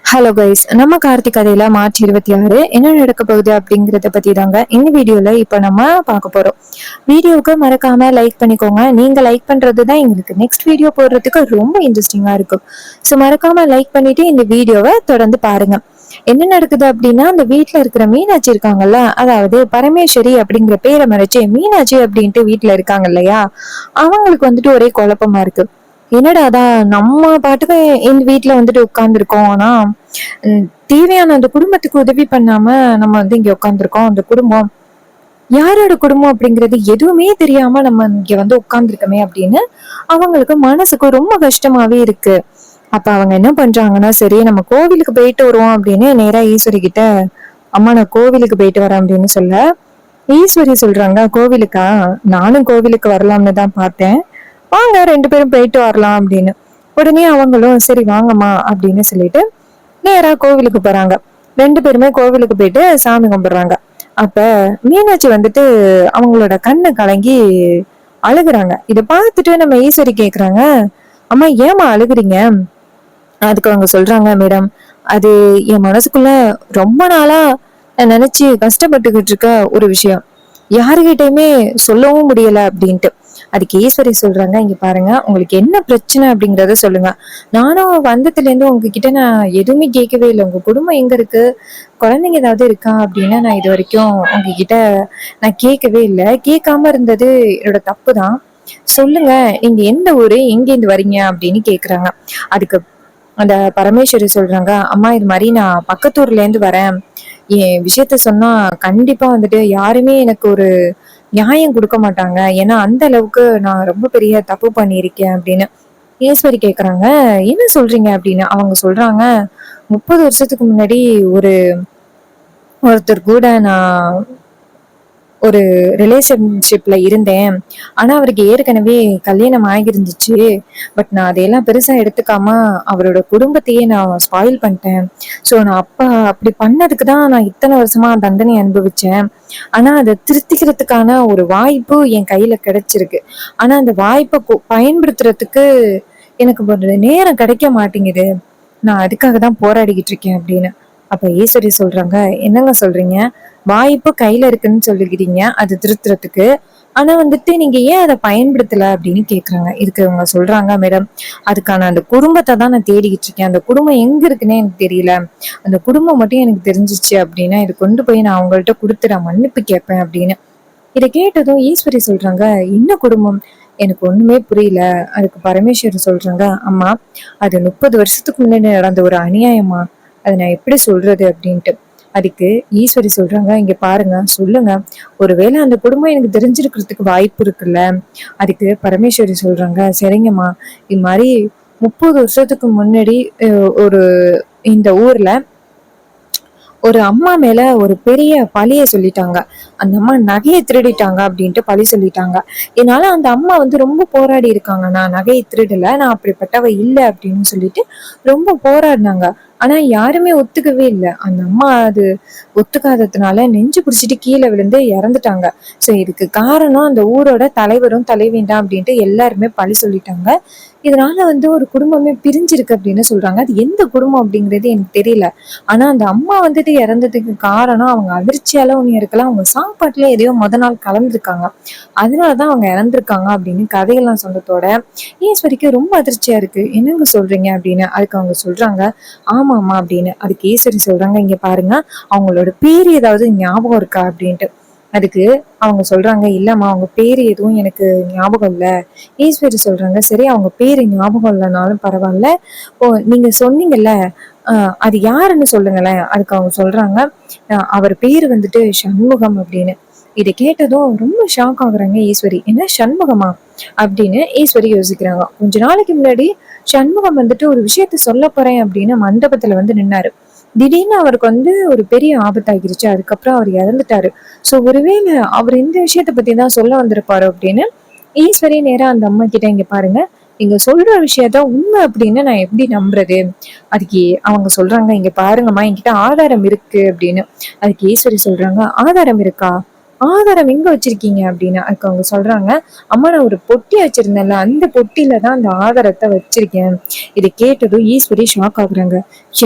Hello guys, நம்ம கார்த்திக் கதையில March 26 என்ன நடக்க போகுது அப்படிங்கறத பத்தி தாங்க இந்த வீடியோல இப்ப நம்ம பார்க்க போறோம். வீடியோவுக்கு மறக்காம லைக் பண்ணிக்கோங்க. நீங்க லைக் பண்றதுதான் எங்களுக்கு நெக்ஸ்ட் வீடியோ போடுறதுக்கு ரொம்ப இன்ட்ரெஸ்டிங்கா இருக்கும். ஸோ மறக்காம லைக் பண்ணிட்டு இந்த வீடியோவை தொடர்ந்து பாருங்க. என்ன நடக்குது அப்படின்னா, அந்த வீட்டுல இருக்கிற மீனாட்சி இருக்காங்கல்ல, அதாவது பரமேஸ்வரி அப்படிங்கிற பேரை மறைச்சு மீனாட்சி அப்படின்ட்டு வீட்டுல இருக்காங்க இல்லையா, அவங்களுக்கு வந்துட்டு ஒரே குழப்பமா இருக்கு. என்னடாதான் நம்ம பாட்டுக்கு இந்த வீட்டுல வந்துட்டு உட்கார்ந்துருக்கோம். ஆனா தேவையான அந்த குடும்பத்துக்கு உதவி பண்ணாம நம்ம வந்து இங்க உட்காந்துருக்கோம். அந்த குடும்பம் யாரோட குடும்பம் அப்படிங்கிறது எதுவுமே தெரியாம நம்ம இங்க வந்து உட்கார்ந்துருக்கோமே அப்படின்னு அவங்களுக்கு மனசுக்கு ரொம்ப கஷ்டமாவே இருக்கு. அப்ப அவங்க என்ன பண்றாங்கன்னா, சரி நம்ம கோவிலுக்கு போயிட்டு வருவோம் அப்படின்னு நேரா ஈஸ்வரி கிட்ட, அம்மா நான் கோவிலுக்கு போயிட்டு வரேன் அப்படின்னு சொல்ல, ஈஸ்வரி சொல்றாங்க, கோவிலுக்கா? நானும் கோவிலுக்கு வரலாம்னு தான் பார்த்தேன், வாங்க ரெண்டு பேரும் போயிட்டு வரலாம் அப்படின்னு. உடனே அவங்களும் சரி வாங்கம்மா அப்படின்னு சொல்லிட்டு நேரா கோவிலுக்கு போறாங்க. ரெண்டு பேருமே கோவிலுக்கு போயிட்டு சாமி கும்பிடுறாங்க. அப்ப மீனாட்சி வந்துட்டு அவங்களோட கண்ணு கலங்கி அழுகுறாங்க. இத பார்த்துட்டு நம்ம ஈஸ்வரி கேக்குறாங்க, அம்மா ஏமா அழுகுறீங்க? அதுக்கு அவங்க சொல்றாங்க, மேடம் அது என் மனசுக்குள்ள ரொம்ப நாளா நான் நினைச்சு கஷ்டப்பட்டுக்கிட்டு இருக்க ஒரு விஷயம், யாருகிட்டயுமே சொல்லவும் முடியல அப்படின்ட்டு. அதுக்கு ஈஸ்வரி சொல்றாங்க, இங்க பாருங்க உங்களுக்கு என்ன பிரச்சனை அப்படிங்கறத சொல்லுங்க. நானும் வந்ததுல இருந்து உங்ககிட்ட நான் எதுவுமே கேட்கவே இல்லை. உங்க குடும்பம் எங்க இருக்கு, குழந்தைங்க ஏதாவது இருக்கா அப்படின்னு நான் இது வரைக்கும் உங்ககிட்ட நான் கேட்கவே இல்லை. கேட்காம இருந்தது என்னோட தப்பு தான். சொல்லுங்க, நீங்க எந்த ஊரு, எங்க இருந்து வரீங்க அப்படின்னு கேக்குறாங்க. அதுக்கு அந்த பரமேஸ்வரி சொல்றாங்க, அம்மா இது மாதிரி நான் பக்கத்தூர்ல இருந்து வரேன். என் விஷயத்த சொன்னா கண்டிப்பா வந்துட்டு யாருமே எனக்கு ஒரு நியாயம் கொடுக்க மாட்டாங்க. ஏன்னா அந்த அளவுக்கு நான் ரொம்ப பெரிய தப்பு பண்ணியிருக்கேன் அப்படின்னு. ஈஸ்வரி கேக்குறாங்க, என்ன சொல்றீங்க அப்படின்னு. அவங்க சொல்றாங்க, 30 வருஷத்துக்கு முன்னாடி ஒரு ஒருத்தர் கூட நான் ஒரு ரிலேஷன்ஷிப்ல இருந்தேன். ஆனா அவருக்கு ஏற்கனவே கல்யாணம் ஆகிருந்துச்சு. பட் நான் அதையெல்லாம் பெருசா எடுத்துக்காம அவரோட குடும்பத்தையே நான் ஸ்பாயில் பண்ணிட்டேன். ஸோ நான் அப்ப அப்படி பண்ணதுக்கு தான் நான் இத்தனை வருஷமா தண்டனை அனுபவிச்சேன். ஆனா அதை திருத்திக்கிறதுக்கான ஒரு வாய்ப்பு என் கையில கிடைச்சிருக்கு. ஆனா அந்த வாய்ப்பை பயன்படுத்துறதுக்கு எனக்கு ஒரு நேரம் கிடைக்க மாட்டேங்குது. நான் அதுக்காக தான் போராடிக்கிட்டு இருக்கேன் அப்படின்னு. அப்ப ஈஸ்வரி சொல்றாங்க, என்னங்க சொல்றீங்க? வாய்ப்பு கையில இருக்குன்னு சொல்லிக்கிறீங்க அது திருத்துறதுக்கு, ஆனா வந்துட்டு நீங்க ஏன் அதை பயன்படுத்தல அப்படின்னு கேக்குறாங்க. இதுக்கு அவங்க சொல்றாங்க, மேடம் அதுக்கான அந்த குடும்பத்தை தான் நான் தேடிக்கிட்டு இருக்கேன். அந்த குடும்பம் எங்க இருக்குன்னே எனக்கு தெரியல. அந்த குடும்பம் மட்டும் எனக்கு தெரிஞ்சிச்சு அப்படின்னா இதை கொண்டு போய் நான் அவங்கள்ட்ட கொடுத்து நான் மன்னிப்பு கேட்பேன் அப்படின்னு. இதை கேட்டதும் ஈஸ்வரி சொல்றாங்க, என்ன குடும்பம், எனக்கு ஒண்ணுமே புரியல. அதுக்கு பரமேஸ்வரி சொல்றாங்க, அம்மா அது 30 வருஷத்துக்கு முன்னாடி நடந்த ஒரு அநியாயமா, அதை நான் எப்படி சொல்றது அப்படின்ட்டு. அதுக்கு ஈஸ்வரி சொல்றாங்க, இங்க பாருங்க சொல்லுங்க, ஒருவேளை அந்த குடும்பம் எனக்கு தெரிஞ்சிருக்கிறதுக்கு வாய்ப்பு இருக்குல்ல. அதுக்கு பரமேஸ்வரி சொல்றாங்க, சரிங்கம்மா இது மாதிரி 30 வருஷத்துக்கு முன்னாடி ஒரு இந்த ஊர்ல ஒரு அம்மா மேல ஒரு பெரிய பழிய சொல்லிட்டாங்க. அந்த அம்மா நகையை திருடிட்டாங்க அப்படின்ட்டு பழி சொல்லிட்டாங்க. என்னால அந்த அம்மா வந்து ரொம்ப போராடி இருக்காங்க, நான் நகையை திருடல, நான் அப்படிப்பட்டவ இல்லை அப்படின்னு சொல்லிட்டு ரொம்ப போராடினாங்க. ஆனா யாருமே ஒத்துக்கவே இல்லை. அந்த அம்மா அது ஒத்துக்காததுனால நெஞ்சு பிடிச்சிட்டு கீழே விழுந்து இறந்துட்டாங்க. சோ இதுக்கு காரணம் அந்த ஊரோட தலைவரும் தலைவியும் தான் அப்படின்ட்டு எல்லாருமே பழி சொல்லிட்டாங்க. இதனால வந்து ஒரு குடும்பமே பிரிஞ்சிருக்கு அப்படின்னு சொல்றாங்க. அது எந்த குடும்பம் அப்படிங்கிறது எனக்கு தெரியல. ஆனா அந்த அம்மா வந்துட்டு இறந்ததுக்கு காரணம் அவங்க அதிர்ச்சியால ஒண்ணு இருக்கலாம், அவங்க சாப்பாட்டுல எதையோ முத நாள் கலந்துருக்காங்க, அதனாலதான் அவங்க இறந்துருக்காங்க அப்படின்னு கதையெல்லாம் சொன்னதோட ஈஸ்வரிக்கு ரொம்ப அதிர்ச்சியா இருக்கு. என்னங்க சொல்றீங்க அப்படின்னு. அதுக்கு அவங்க சொல்றாங்க, ஆமாமா அப்படின்னு. அதுக்கு ஈஸ்வரி சொல்றாங்க, இங்க பாருங்க அவங்களோட பேரு ஏதாவது ஞாபகம் இருக்கா அப்படின்ட்டு. அதுக்கு அவங்க சொல்றாங்க, இல்லம்மா அவங்க பேரு எதுவும் எனக்கு ஞாபகம் இல்ல. ஈஸ்வரி சொல்றாங்க, சரி அவங்க பேரு ஞாபகம் இல்லைனாலும் பரவாயில்ல, ஓ நீங்க சொன்னீங்கல்ல அது யாருன்னு சொல்லுங்களேன். அதுக்கு அவங்க சொல்றாங்க, அவர் பேரு வந்துட்டு சண்முகம் அப்படின்னு. இதை கேட்டதும் ரொம்ப ஷாக் ஆகுறாங்க ஈஸ்வரி. என்ன சண்முகமா அப்படின்னு ஈஸ்வரி யோசிக்கிறாங்க. கொஞ்ச நாளைக்கு முன்னாடி சண்முகம் வந்துட்டு ஒரு விஷயத்த சொல்ல போறேன் அப்படின்னு மண்டபத்துல வந்து நின்னாரு. திடீர்னு அவருக்கு வந்து ஒரு பெரிய ஆபத்தாகிருச்சு. அதுக்கப்புறம் அவர் இறந்துட்டாரு. சோ ஒருவேளை அவர் இந்த விஷயத்த பத்தி தான் சொல்ல வந்திருப்பாரு அப்படின்னு ஈஸ்வரி நேரா அந்த அம்மா கிட்ட, இங்க பாருங்க நீங்க சொல்ற விஷயத்த உண்மை அப்படின்னு நான் எப்படி நம்புறது. அதுக்கு அவங்க சொல்றாங்க, இங்க பாருங்கம்மா என்கிட்ட ஆதாரம் இருக்கு அப்படின்னு. அதுக்கு ஈஸ்வரி சொல்றாங்க, ஆதாரம் இருக்கா, ஆதாரம் எங்க வச்சிருக்கீங்க அப்படின்னு. அதுக்கு அவங்க சொல்றாங்க, அம்மா நான் ஒரு பொட்டி வச்சிருந்தேன்ல, அந்த பொட்டியில தான் அந்த ஆதாரத்தை வச்சிருக்கேன். இதை கேட்டதும் ஈஸ்வரி ஷாக் ஆகுறாங்க.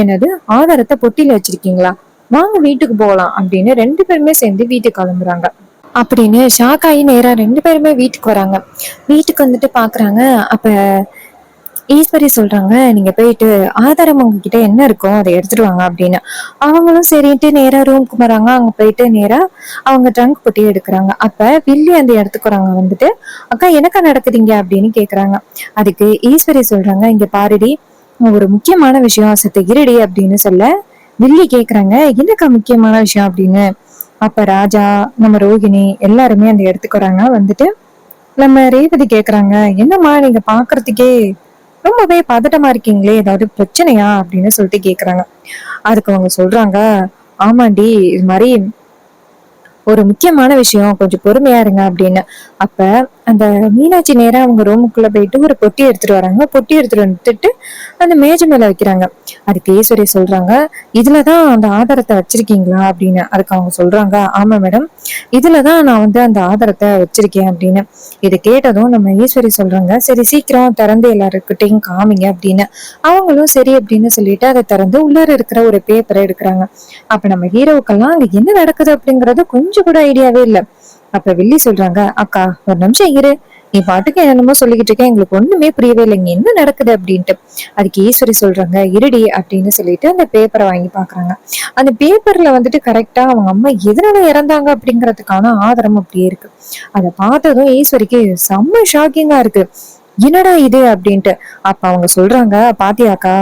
என்னது, ஆதாரத்தை பொட்டியில வச்சிருக்கீங்களா, வாங்க வீட்டுக்கு போகலாம் அப்படின்னு ரெண்டு பேருமே சேர்ந்து வீட்டுக்கு கிளம்புறாங்க. அப்படின்னு ஷாக் ஆகி நேரா ரெண்டு பேருமே வீட்டுக்கு வராங்க. வீட்டுக்கு வந்துட்டு பாக்குறாங்க. அப்ப ஈஸ்வரி சொல்றாங்க, நீங்க போயிட்டு ஆதாரம் உங்ககிட்ட என்ன இருக்கோ அதை எடுத்துட்டு வாங்க அப்படின்னு. அவங்களும் சரின்ட்டு நேரா ரூமுக்கு வராங்க. அங்க போயிட்டு நேரா அவங்க ட்ரங்க் பொட்டி எடுக்கிறாங்க. அப்ப வில்லி அந்த இடத்துக்கு வராங்க. வந்துட்டு, அக்கா எனக்கா நடக்குதுங்க அப்படின்னு கேக்குறாங்க. அதுக்கு ஈஸ்வரி சொல்றாங்க, இங்க பாருடி, ஒரு முக்கியமான விஷயம், சத்த இருடி அப்படின்னு சொல்ல வில்லி கேக்குறாங்க, என்னக்கா முக்கியமான விஷயம் அப்படின்னு. அப்ப ராஜா, நம்ம ரோகிணி எல்லாருமே அந்த இடத்துக்கு வராங்க. வந்துட்டு நம்ம ரேவதி கேக்குறாங்க, என்னம்மா நீங்க பாக்குறதுக்கே ரொம்பவே பதட்டமா இருக்கீங்களே, ஏதாவது பிரச்சனையா அப்படின்னு சொல்லிட்டு கேக்குறாங்க. அதுக்கு அவங்க சொல்றாங்க, ஆமாண்டி, இது மாதிரி ஒரு முக்கியமான விஷயம், கொஞ்சம் பொறுமையா இருங்க அப்படின்னு. அப்ப அந்த மீனாட்சி நேரா அவங்க ரூமுக்குள்ள போயிட்டு ஒரு பொட்டி எடுத்துட்டு வராங்க. பொட்டி எடுத்துட்டு வந்துட்டு அந்த மேஜை மேல வைக்கிறாங்க. அதுக்கு ஈஸ்வரி சொல்றாங்க, இதுலதான் அந்த ஆதாரத்தை வச்சிருக்கீங்களா அப்படின்னு. அதுக்கு அவங்க சொல்றாங்க, ஆமா மேடம், இதுலதான் நான் வந்து அந்த ஆதாரத்தை வச்சிருக்கேன் அப்படின்னு. இதை கேட்டதும் நம்ம ஈஸ்வரி சொல்றாங்க, சரி சீக்கிரம் திறந்து எல்லாருக்கிட்டையும் காமிங்க அப்படின்னு. அவங்களும் சரி அப்படின்னு சொல்லிட்டு அதை திறந்து உள்ளார இருக்கிற ஒரு பேப்பரை எடுக்கிறாங்க. அப்ப நம்ம ஹீரோவுக்கெல்லாம் அங்க என்ன நடக்குது அப்படிங்கறது கொஞ்சம் கூட ஐடியாவே இல்ல. அப்ப வில்லி சொல்றாங்க, அக்கா ஒரு நிமிஷம் இரு, நீ பாட்டுக்கு என்னமோ சொல்லிக்கிட்டு இருக்க, எங்களுக்கு ஒண்ணுமே புரியவே இல்லைங்க, என்ன நடக்குது அப்படின்ட்டு. அதுக்கு ஈஸ்வரி சொல்றாங்க, இருடி அப்படின்னு சொல்லிட்டு அந்த பேப்பரை வாங்கி பாக்குறாங்க. அந்த பேப்பர்ல வந்துட்டு கரெக்டா அவங்க அம்மா எதனால இறந்தாங்க அப்படிங்கறதுக்கான ஆதாரம் அப்படியே இருக்கு. அதை பார்த்ததும் ஈஸ்வரிக்கு செம்ம ஷாக்கிங்கா இருக்கு. என்னடா இது அப்படின்ட்டு. அப்ப அவங்க சொல்றாங்க, பாத்தியாக்கா,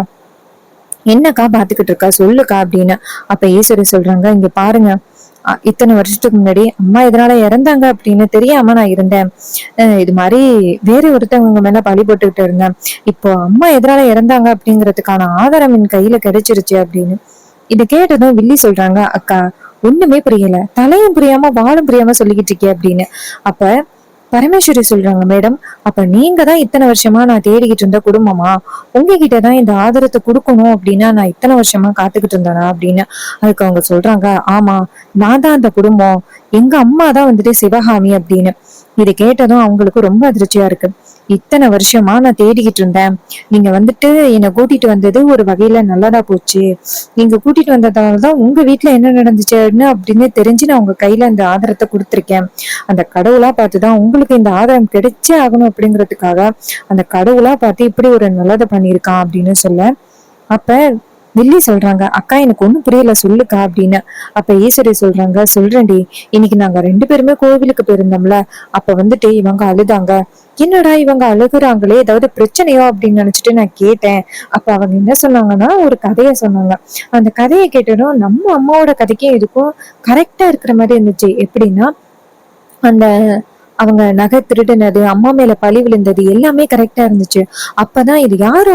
என்னக்கா பாத்துக்கிட்டு இருக்கா, சொல்லுக்கா அப்படின்னு. அப்ப ஈஸ்வரி சொல்றாங்க, இங்க பாருங்க, இத்தனை வருஷத்துக்கு முன்னாடி அம்மா இதனால இறந்தாங்க அப்படின்னு தெரியாம நான் இருந்தேன். இது மாதிரி வேற ஒருத்தவங்க மேல பழி போட்டுக்கிட்டு இருந்தேன். இப்போ அம்மா எதனால இறந்தாங்க அப்படிங்கறதுக்கான ஆதாரம் என் கையில கிடைச்சிருச்சு அப்படின்னு. இதை கேட்டதும் வில்லி சொல்றாங்க, அக்கா ஒண்ணுமே புரியல, தலையும் புரியாம வாழும் புரியாம சொல்லிக்கிட்டு இருக்கே அப்படின்னு. அப்ப பரமேஸ்வரி சொல்றாங்க, மேடம், அப்ப நீங்க தான் இத்தனை வருஷமா நான் தேடிக்கிட்டு இருந்த குடும்பமா, உங்ககிட்டதான் இந்த ஆதரத்தை கொடுக்கணும் அப்படின்னா நான் இத்தனை வருஷமா காத்துக்கிட்டு இருந்தேனா அப்படின்னு. அதுக்கு அவங்க சொல்றாங்க, ஆமா, நான் தான் அந்த குடும்பம், எங்க அம்மா தான் வந்துட்டு சிவகாமி அப்படின்னு. இதை கேட்டதும் அவங்களுக்கு ரொம்ப அதிர்ச்சியா இருக்கு. இத்தனை வருஷமா நான் தேடிக்கிட்டு இருந்தேன், நீங்க வந்துட்டு என்னை கூட்டிட்டு வந்தது ஒரு வகையில நல்லதா போச்சு. நீங்க கூட்டிட்டு வந்ததாலதான் உங்க வீட்டுல என்ன நடந்துச்சுன்னு அப்படின்னு தெரிஞ்சு நான் உங்க கையில அந்த ஆதாரத்தை கொடுத்துருக்கேன். அந்த கடவுளா பார்த்துதான் உங்களுக்கு இந்த ஆதாரம் கிடைச்சே ஆகணும் அப்படிங்கிறதுக்காக அந்த கடவுளா பார்த்து இப்படி ஒரு நல்லதை பண்ணியிருக்கான் அப்படின்னு சொல்ல. அப்ப வில்லி சொல்றாங்க, அக்கா எனக்கு ஒண்ணும் புரியல, சொல்லுக்கா அப்படின்னு. அப்ப ஈஸ்வரி சொல்றாங்க, சொல்றேன்டி, இன்னைக்கு நாங்க ரெண்டு பேருமே கோவிலுக்கு போயிருந்தோம்ல, அப்ப வந்துட்டு இவங்க அழுதாங்க. என்னடா இவங்க அழுகுறாங்களே, ஏதாவது பிரச்சனையோ அப்படின்னு நினைச்சிட்டு நான் கேட்டேன். அப்ப அவங்க என்ன சொன்னாங்கன்னா, ஒரு கதைய சொன்னாங்க. அந்த கதையை கேட்டதும் நம்ம அம்மாவோட கதைக்கும் இதுக்கும் கரெக்டா இருக்கிற மாதிரி இருந்துச்சு. எப்படின்னா, அந்த அவங்க நகை திருடினது, அம்மா மேல பழி விழுந்தது எல்லாமே கரெக்டா இருந்துச்சு. அப்பதான் இது யாரோ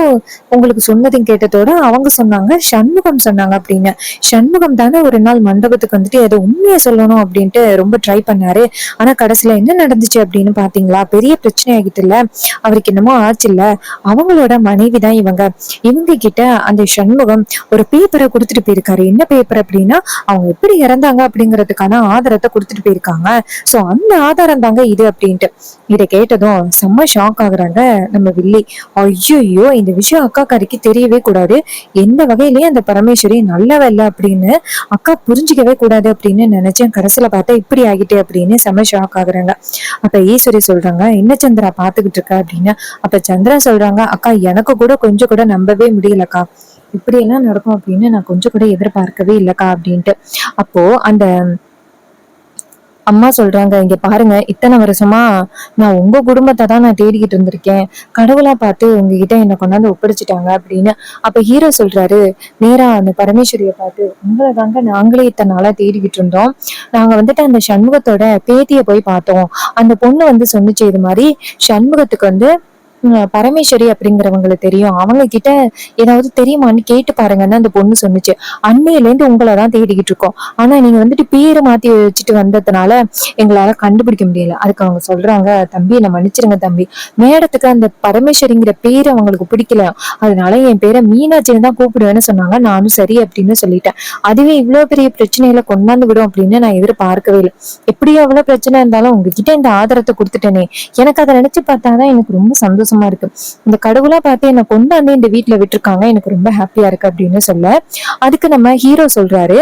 உங்களுக்கு சொன்னதும் கேட்டதோட அவங்க சொன்னாங்க, சண்முகம் சொன்னாங்க அப்படின்னு. சண்முகம் தானே ஒரு நாள் மண்டபத்துக்கு வந்துட்டு ஏதோ உண்மையை சொல்லணும் அப்படின்ட்டு ரொம்ப ட்ரை பண்ணாரு. ஆனா கடைசியில என்ன நடந்துச்சு அப்படின்னு பாத்தீங்களா, பெரிய பிரச்சனை ஆகிட்டு இல்ல, அவருக்கு என்னமோ ஆச்சு இல்ல, அவங்களோட மனைவி தான் இவங்க. இவங்க கிட்ட அந்த சண்முகம் ஒரு பேப்பரை கொடுத்துட்டு போயிருக்காரு. என்ன பேப்பர் அப்படின்னா, அவங்க எப்படி இறந்தாங்க அப்படிங்கறதுக்கான ஆதாரத்தை கொடுத்துட்டு போயிருக்காங்க. சோ அந்த ஆதாரம் தாங்க இது அப்படின்ட்டு. இதை கேட்டதும் செம்ம ஷாக் ஆகுறாங்க நம்ம வில்லி. ஐயோ, இந்த விஷயம் அக்கா கறிக்கு தெரியவே கூடாது, எந்த வகையிலயும் அந்த பரமேஸ்வரி நல்லவ இல்ல அப்படின்னு அக்கா புரிஞ்சுக்கவே கூடாது அப்படின்னு நினைச்சேன், கடைசியில பார்த்தா இப்படி ஆகிட்டே அப்படின்னு செம்ம ஷாக் ஆகுறாங்க. அப்ப ஈஸ்வரி சொல்றாங்க, என்ன சந்திரா பாத்துக்கிட்டு இருக்க அப்படின்னு. அப்ப சந்திரா சொல்றாங்க, அக்கா எனக்கு கூட கொஞ்சம் கூட நம்பவே முடியலக்கா, இப்படி எல்லாம் நடக்கும் அப்படின்னு நான் கொஞ்சம் கூட எதிர்பார்க்கவே இல்லக்கா அப்படின்ட்டு. அப்போ அந்த அம்மா சொல்றாங்க, இங்க பாருங்க, இத்தனை வருஷமா நான் உங்க குடும்பத்தை தான் நான் தேடிக்கிட்டு இருந்திருக்கேன், கடவுளா பார்த்து உங்ககிட்ட என்னை கொண்டாந்து ஒப்படைச்சிட்டாங்க அப்படின்னு. அப்ப ஹீரோ சொல்றாரு, நேரா அந்த பரமேஸ்வரிய பார்த்து, உங்களை தாங்க நாங்களே இத்தனை நாளா தேடிக்கிட்டு இருந்தோம், நாங்க வந்துட்டு அந்த சண்முகத்தோட பேத்திய போய் பார்த்தோம், அந்த பொண்ணு வந்து சொன்னிச்சு இது மாதிரி சண்முகத்துக்கு வந்து பரமேஸ்வரி அப்படிங்கிறவங்களுக்கு தெரியும், அவங்க கிட்ட ஏதாவது தெரியுமான்னு கேட்டு பாருங்கன்னு அந்த பொண்ணு சொன்னுச்சு. அன்னையில இருந்து உங்களை தான் தேடிக்கிட்டு இருக்கோம், ஆனா நீங்க வந்துட்டு பேரை மாத்தி வச்சுட்டு வந்ததுனால எங்களால கண்டுபிடிக்க முடியல. அதுக்கு அவங்க சொல்றாங்க, தம்பி என்ன மன்னிச்சிருங்க தம்பி, மேடத்துக்கு அந்த பரமேஸ்வரிங்கிற பேரு அவங்களுக்கு பிடிக்கல, அதனால என் பேரை மீனாட்சின்னு தான் கூப்பிடுவேன்னு சொன்னாங்க. நானும் சரி அப்படின்னு சொல்லிட்டேன். அதுவே இவ்வளவு பெரிய பிரச்சனையில கொண்டாந்து விடும் அப்படின்னு நான் எதிர்பார்க்கவே இல்லை. எப்படியோ எவ்வளவு பிரச்சனை இருந்தாலும் உங்ககிட்ட இந்த ஆதாரத்தை கொடுத்துட்டேனே, எனக்கு அதை நினைச்சு பார்த்தாதான் எனக்கு ரொம்ப சந்தோஷமா இருக்கு. இந்த கடவுளா பார்த்து என்னை கொண்டாந்து இந்த வீட்டுல விட்டுருக்காங்க, எனக்கு ரொம்ப ஹாப்பியா இருக்கு அப்படின்னு சொல்ல, அதுக்கு நம்ம ஹீரோ சொல்றாரு,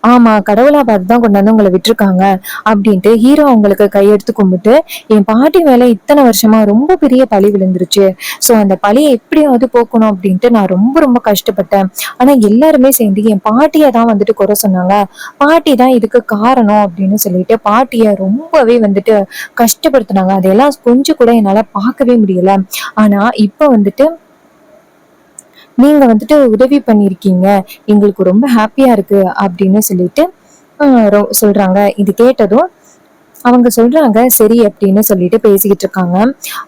ஆமா கடவுளா பார்த்துதான் கொண்டாந்து உங்களை விட்டுருக்காங்க அப்படின்ட்டு ஹீரோ அவங்களுக்கு கையெடுத்து கும்பிட்டு, என் பாட்டி மேல இத்தனை வருஷமா ரொம்ப பெரிய பழி விழுந்துருச்சு, சோ அந்த பழியை எப்படியாவது போக்கணும் அப்படின்ட்டு நான் ரொம்ப ரொம்ப கஷ்டப்பட்டேன். ஆனா எல்லாருமே சேர்ந்து என் பாட்டியை தான் வந்துட்டு குறை சொன்னாங்க, பாட்டி தான் இதுக்கு காரணம் அப்படின்னு சொல்லிட்டு பாட்டிய ரொம்பவே வந்துட்டு கஷ்டப்படுத்தினாங்க. அதெல்லாம் கொஞ்சம் கூட என்னால பார்க்கவே முடியல. ஆனா இப்ப வந்துட்டு நீங்க வந்துட்டு உதவி பண்ணிருக்கீங்க, எங்களுக்கு ரொம்ப ஹாப்பியா இருக்கு அப்படின்னு சொல்லிட்டு சொல்றாங்க. இது கேட்டதும் அவங்க சொல்றாங்க சரி அப்படின்னு சொல்லிட்டு பேசிக்கிட்டு இருக்காங்க.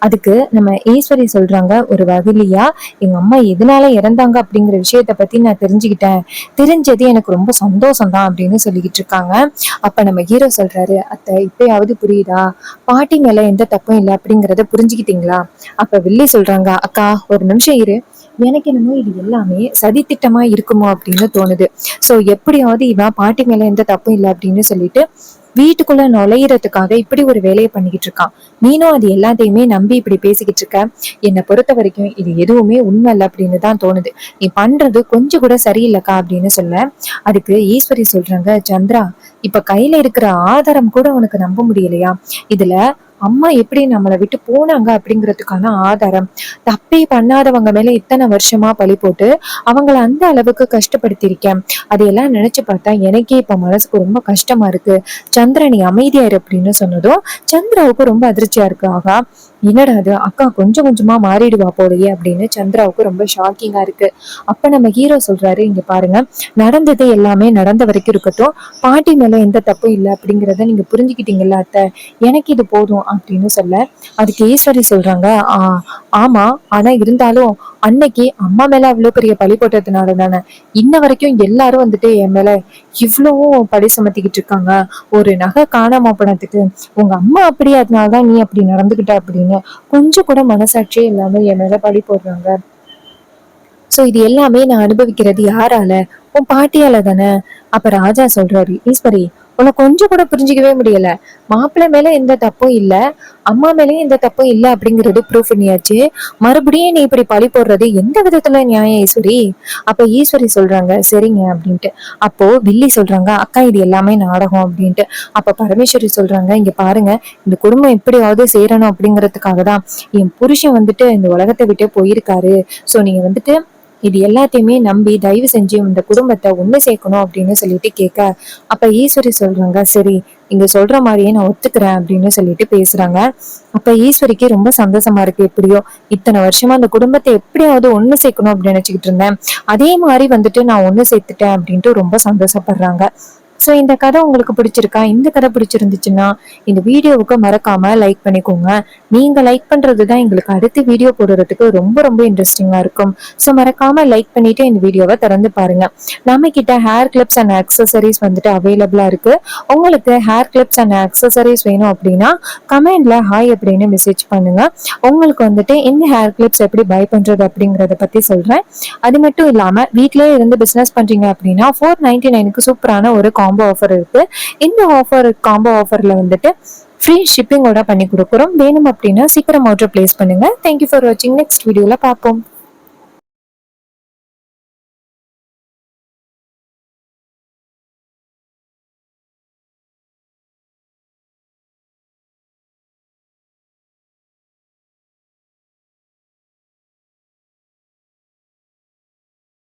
அதுக்கு நம்ம ஈஸ்வரி சொல்றாங்க, ஒரு வகையிலயா எங்க அம்மா எதனால இறந்தாங்க அப்படிங்கிற விஷயத்த பத்தி நான் தெரிஞ்சுக்கிட்டேன், தெரிஞ்சது எனக்கு ரொம்ப சந்தோஷம் தான் அப்படின்னு சொல்லிக்கிட்டு இருக்காங்க. அப்ப நம்ம ஹீரோ சொல்றாரு, அத்தை இப்பயாவது புரியுதா, பாட்டி மேல எந்த தப்பும் இல்லை அப்படிங்கறத புரிஞ்சுக்கிட்டீங்களா? அப்ப வில்லி சொல்றாங்க, அக்கா ஒரு நிமிஷம் இரு, எனக்கு என்னமோ இது எல்லாமே சதித்திட்டமா இருக்குமோ அப்படின்னு தோணுது. சோ எப்படியாவது இவன் பாட்டி மேல எந்த தப்பும் இல்லை அப்படின்னு சொல்லிட்டு வீட்டுக்குள்ள நுழையிறதுக்காக இப்படி ஒரு வேலையை பண்ணிக்கிட்டு இருக்கான். நீனும் அது எல்லாத்தையுமே நம்பி இப்படி பேசிக்கிட்டு இருக்க. என்னை பொறுத்த வரைக்கும் இது எதுவுமே உண்மை இல்லை அப்படின்னு தான் தோணுது. நீ பண்றது கொஞ்சம் கூட சரியில்லைக்கா அப்படின்னு சொல்ல, அதுக்கு ஈஸ்வரி சொல்றாங்க, சந்திரா இப்ப கையில இருக்கிற ஆதாரம் கூட உனக்கு நம்ப முடியலையா? இதுல அம்மா எப்படி நம்மளை விட்டு போனாங்க அப்படிங்கிறதுக்கான ஆதாரம், தப்பே பண்ணாதவங்க மேல இத்தனை வருஷமா பழி போட்டு அவங்கள அந்த அளவுக்கு கஷ்டப்படுத்தியிருக்கேன். அதையெல்லாம் நினைச்சு பார்த்தா எனக்கே இப்ப மனசுக்கு ரொம்ப கஷ்டமா இருக்கு. சந்திரா நீ அமைதியா இரு அப்படின்னு சொன்னதும் சந்திராவுக்கு ரொம்ப அதிர்ச்சியா இருக்கு. ஆகா என்னடா அது, அக்கா கொஞ்சம் கொஞ்சமா மாறிடுவா போலயே அப்படின்னு சந்திராவுக்கு ரொம்ப ஷாக்கிங்கா இருக்கு. அப்ப நம்ம ஹீரோ சொல்றாரு, இங்க பாருங்க, நடந்தது எல்லாமே நடந்த வரைக்கும் இருக்கட்டும், பாட்டி மேல எந்த தப்பும் இல்லை அப்படிங்கிறத நீங்க புரிஞ்சுக்கிட்டீங்கல்ல அத்தை, எனக்கு இது போதும் அப்படின்னு சொல்ல, அதுக்கு ஈஸ்வரி சொல்றாங்க, ஆமா ஆனா இருந்தாலும் அன்னைக்கு அம்மா மேல அவ்வளவு பெரிய பழி போட்டதுனால தானே இன்ன வரைக்கும் எல்லாரும் வந்துட்டு என் மேல இவ்வளவும் பழி சுமத்திக்கிட்டு இருக்காங்க. ஒரு நகை காணாம போனதுக்கு உங்க அம்மா அப்படி, அதனாலதான் நீ அப்படி நடந்துகிட்ட அப்படின்னு கொஞ்சம் கூட மனசாட்சியே இல்லாம என் மேல பழி போடுறாங்க. சோ இது எல்லாமே நான் அனுபவிக்கிறது யாரால, உன் பாட்டியால தானே. அப்ப ராஜா சொல்றாரு, ஈஸ்வரி உனக்கு கொஞ்சம் கூட புரிஞ்சுக்கவே முடியல, மாப்பிள்ளை மேல எந்த தப்பும் இல்ல, அம்மா மேலயும் எந்த தப்பும் இல்ல அப்படிங்கிறது ப்ரூஃப் பண்ணியாச்சு, மறுபடியும் நீ இப்படி பழி போடுறது எந்த விதத்துல நியாயம் ஈஸ்வரி? அப்ப ஈஸ்வரி சொல்றாங்க சரிங்க அப்படின்ட்டு. அப்போ வில்லி சொல்றாங்க, அக்கா இது எல்லாமே நாடகம் அப்படின்ட்டு. அப்ப பரமேஸ்வரி சொல்றாங்க, இங்க பாருங்க, இந்த குடும்பம் எப்படியாவது சேரணும் அப்படிங்கறதுக்காக தான் என் புருஷன் வந்துட்டு இந்த உலகத்தை விட்டு போயிருக்காரு. சோ நீங்க வந்துட்டு இது எல்லாத்தையுமே நம்பி தயவு செஞ்சு இந்த குடும்பத்தை ஒண்ணு சேர்க்கணும் அப்படின்னு சொல்லிட்டு கேட்க, அப்ப ஈஸ்வரி சொல்றாங்க, சரி நீங்க சொல்ற மாதிரியே நான் ஒத்துக்கிறேன் அப்படின்னு சொல்லிட்டு பேசுறாங்க. அப்ப ஈஸ்வரிக்கு ரொம்ப சந்தோஷமா இருக்கு. எப்படியோ இத்தனை வருஷமா அந்த குடும்பத்தை எப்படியாவது ஒண்ணு சேர்க்கணும் அப்படின்னு நினைச்சுக்கிட்டு இருந்தேன், அதே மாதிரி வந்துட்டு நான் ஒண்ணு சேர்த்துட்டேன் அப்படின்ட்டு ரொம்ப சந்தோஷப்படுறாங்க. ஸோ இந்த கதை உங்களுக்கு பிடிச்சிருக்கா? இந்த கதை பிடிச்சிருந்துச்சுன்னா இந்த வீடியோவுக்கு மறக்காம லைக் பண்ணிக்கோங்க. நீங்க லைக் பண்றது தான் எங்களுக்கு அடுத்த வீடியோ போடுறதுக்கு ரொம்ப ரொம்ப இன்ட்ரெஸ்டிங்கா இருக்கும். ஸோ மறக்காம லைக் பண்ணிட்டு இந்த வீடியோவை திறந்து பாருங்க. நம்ம கிட்ட ஹேர் கிளிப்ஸ் அண்ட் அக்சசரிஸ் வந்துட்டு அவைலபிளா இருக்கு. உங்களுக்கு ஹேர் கிளிப்ஸ் அண்ட் அக்சசரிஸ் வேணும் அப்படின்னா கமெண்ட்ல ஹாய் அப்படின்னு மெசேஜ் பண்ணுங்க. உங்களுக்கு வந்துட்டு இந்த ஹேர் கிளிப்ஸ் எப்படி பை பண்றது அப்படிங்கறத பத்தி சொல்றேன். அது மட்டும் இல்லாம வீட்லயே இருந்து பிசினஸ் பண்றீங்க அப்படின்னா 499க்கு சூப்பரான ஒரு காம்போ ஆஃபர் இருக்கு. இந்த காம்போ ஆஃபர்ல வந்துட்டு ஃப்ரீ ஷிப்பிங்கோட பண்ணி கொடுக்குறோம். வேணும் அப்படின்னா சீக்கிரம் ஆர்டர் பிளேஸ் பண்ணுங்க. தேங்க்யூ ஃபார் வாட்சிங். நெக்ஸ்ட் வீடியோல பார்ப்போம்.